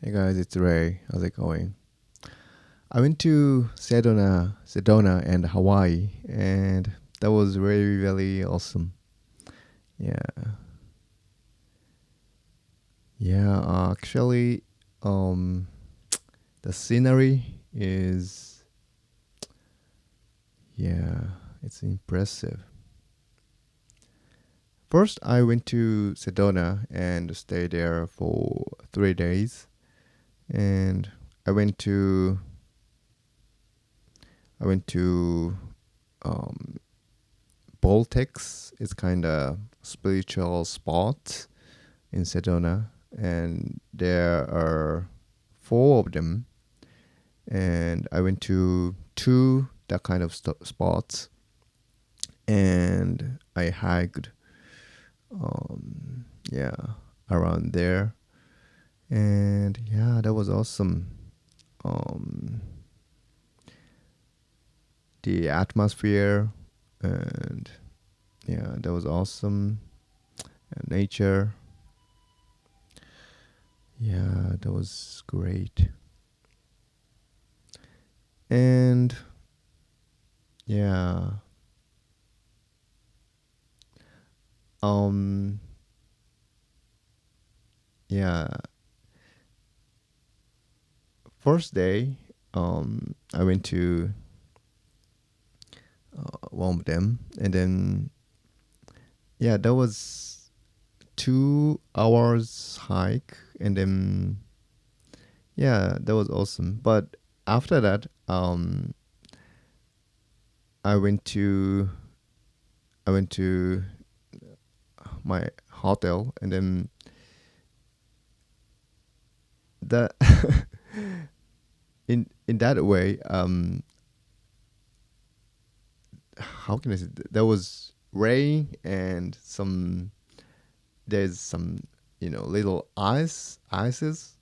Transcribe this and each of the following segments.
Hey guys, it's Ray. How's it going? I went to Sedona and Hawaii, and that was really, really awesome. Yeah, yeah. Actually, um, the scenery is, yeah, it's impressive. First, I went to Sedona and stayed there for 3 days, and I went to I went to um, Baltics. It's kind of spiritual spot in Sedona, and there are four of them. And I went to two that kind of spots, and I hiked, yeah, around there, and yeah, that was awesome. Um, the atmosphere, and yeah, that was awesome. And nature, yeah, that was great. And yeah, um, yeah, first day, I went to one of them, and then yeah, that was 2 hours hike, and then yeah, that was awesome. But after that, I went to I went to my hotel, and then that in that way, how can I say? There was rain and there's some little ices,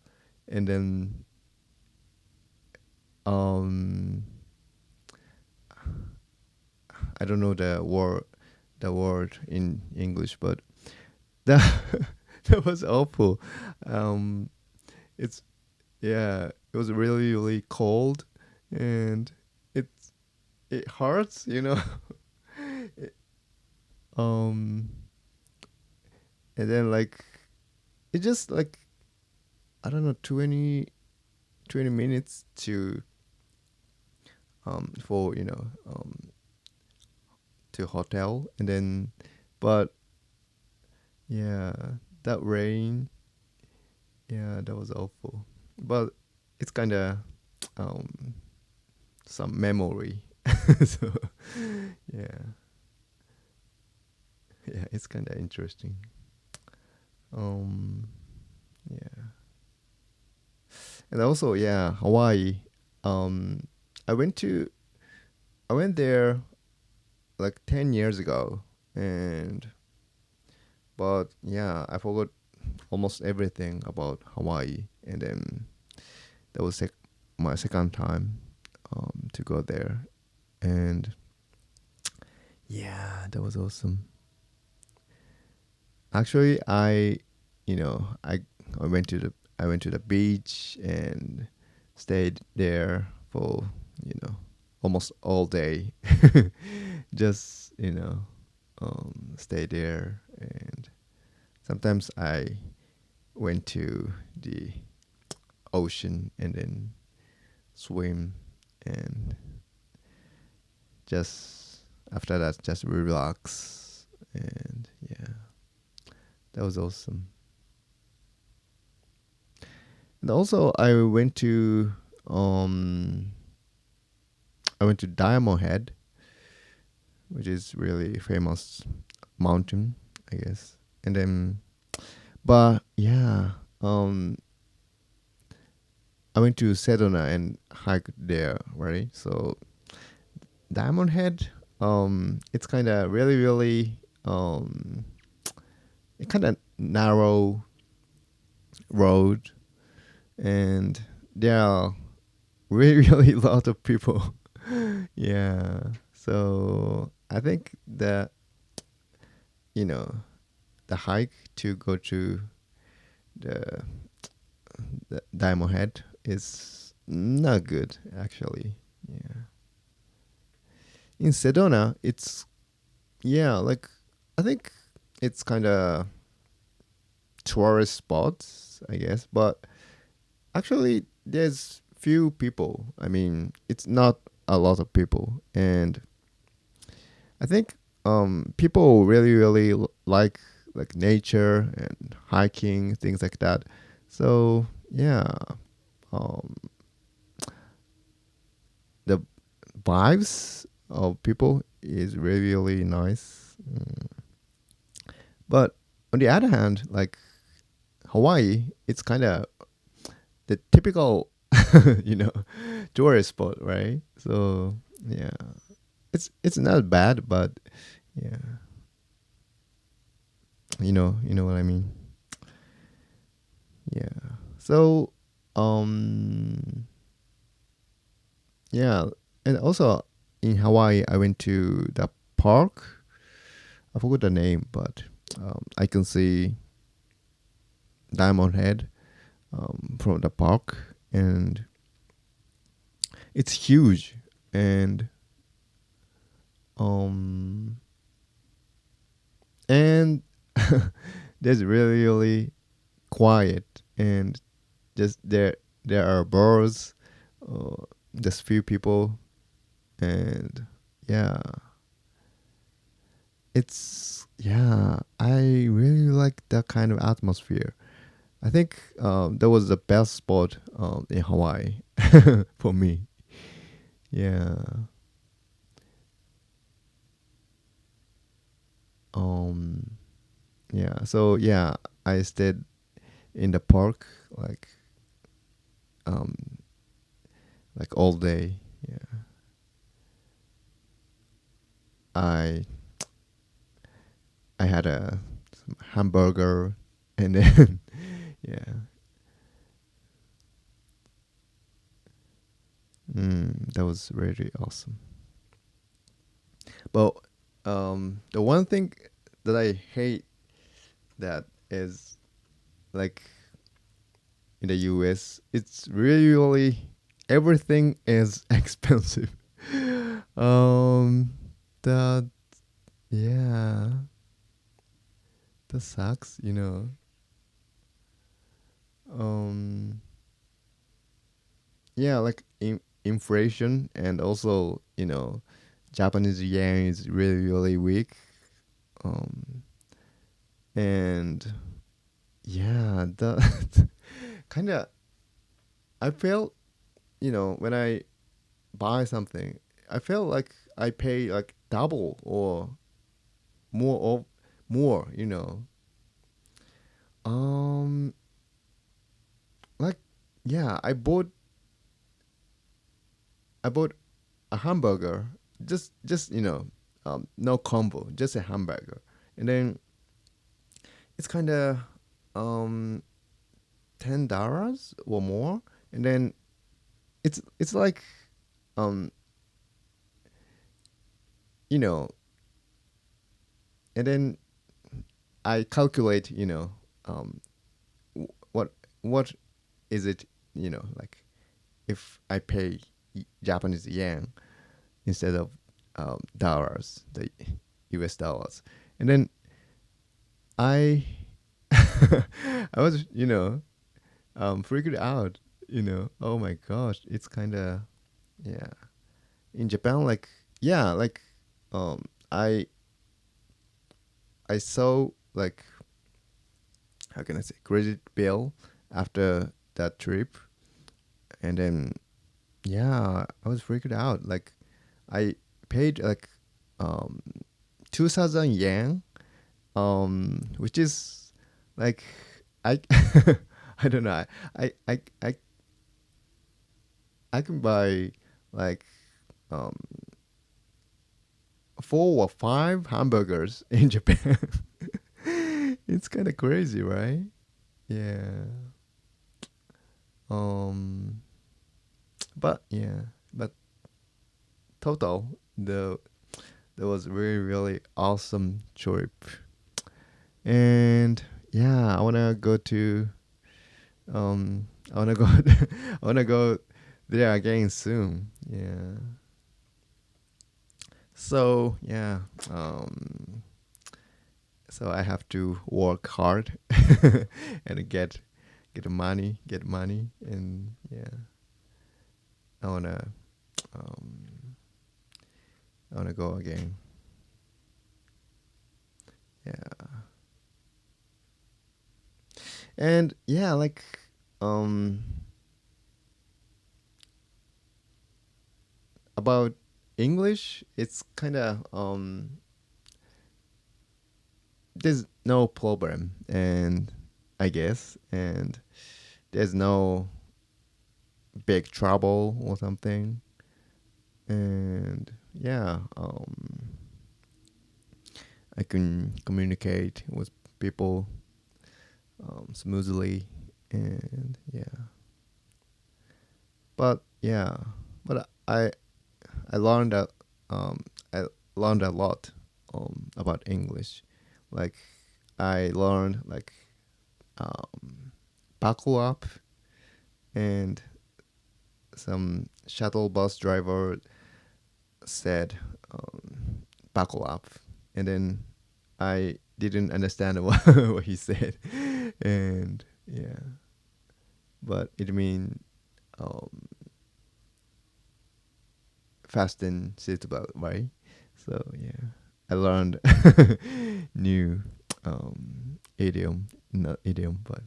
and then um I don't know the word in English, but that that was awful. um it's yeah, it was really, really cold, and it it hurts. It- um and then, like, it just, like, I don't know, 20 minutes to for to hotel, and then, but yeah, that rain, yeah, that was awful. But it's kind of um some memory. So yeah, yeah, it's kind of interesting. um yeah, and also, yeah, Hawaii. um i went to I went there like 10 years ago, and but yeah, I forgot almost everything about Hawaii, and then that was my second time to go there, and yeah, that was awesome. Actually, you know, I went to the beach and stayed there for almost all day. Just stay there, and sometimes I went to the ocean and then swim, and just after that, just relax, and yeah, that was awesome. And also, um I went to Diamond Head, which is really famous mountain, I guess. And then, but yeah, I went to Sedona and hiked there, right? So Diamond Head, it's kind of really, really, it kind of narrow road, and there are really, really a lot of people. Yeah. So I think that you know the hike to go to the the Diamond Head is not good actually. Yeah. In Sedona, it's yeah, like I think it's kind of tourist spots, I guess, but actually there's few people. I mean, it's not a lot of people, and I think people really like nature and hiking things like that. So yeah, um, the vibes of people is really nice. But on the other hand, like Hawaii, it's kind of the typical, you know, tourist spot, right? So yeah, it's not bad, but yeah, you know what I mean. Yeah. So um, yeah, and also in Hawaii, I went to the park. I forgot the name, but I can see Diamond Head from the park, and it's huge, and um, and there's really quiet, and just there are birds, uh, just few people, and yeah, it's yeah, I really like that kind of atmosphere. I think that was the best spot in Hawaii for me. Yeah. Um. Yeah. So yeah, I stayed in the park like um like all day. Yeah. I I had a some hamburger, and then yeah, that was really awesome. But the one thing that I hate that is like in the US, it's really everything is expensive. um, that yeah, that sucks. Um, yeah, like inflation, and also Japanese yen is really weak. Um, and yeah, the kind of I feel when I buy something, I feel like I pay like double or more of more. Um, like yeah, I bought a hamburger, just no combo, just a hamburger, and then it's kind of um $10 or more, and then it's like um you know, and then I calculate um what what is it like if I pay Japanese yen instead of dollars, the US dollars, and then I I was freaked out. Oh my gosh, it's kind of yeah. In Japan, like yeah, like um, I I saw like how can I say credit bill after that trip, and then yeah, I was freaked out. Like I paid like um 2,000 yen, which is like I I don't know. I can buy like um 4 or 5 hamburgers in Japan. It's kind of crazy, right? Yeah. Um. But yeah. But total, that was really awesome trip. And yeah, I wanna go to I wanna go. I wanna go there again soon. Yeah. So yeah. So I have to work hard and get money, and yeah, I wanna um, I wanna go again. Yeah, and yeah, like um about English, it's kind of there's no problem, and I guess, and there's no big trouble or something, and yeah, I can communicate with people smoothly, and yeah, but yeah, but I learned that um, I learned a lot about English. Like I learned like buckle up, and some shuttle bus driver said buckle up, and then I didn't understand what he said, and yeah, but it mean um, fast and seatbelt, right? So yeah, I learned new idiom, not idiom, but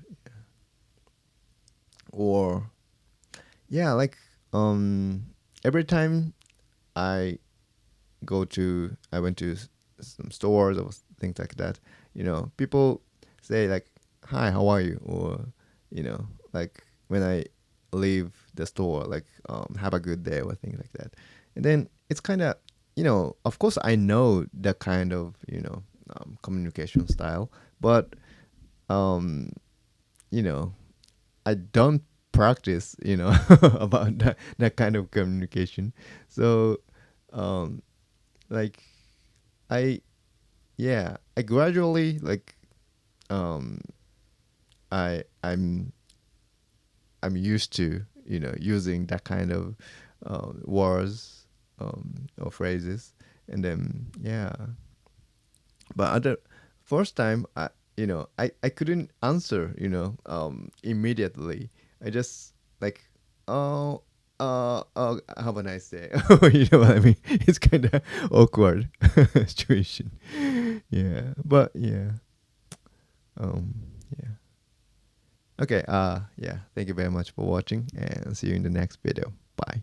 or yeah, like um, every time I I went to some stores or things like that. People say like, "Hi, how are you?" Or like when I leave the store, like, "Have a good day," or things like that. And then it's kind of, of course, I know the kind of communication style, but um, you know, I don't practice, about that kind of communication. So, um, like I yeah, I gradually like um I'm used to using that kind of words or phrases, and then yeah, but at the first time I couldn't answer immediately. I just like, oh, have a nice day. You know what I mean? It's kind of awkward situation. Yeah, but yeah. Um, yeah. Okay. Yeah. Thank you very much for watching, and see you in the next video. Bye.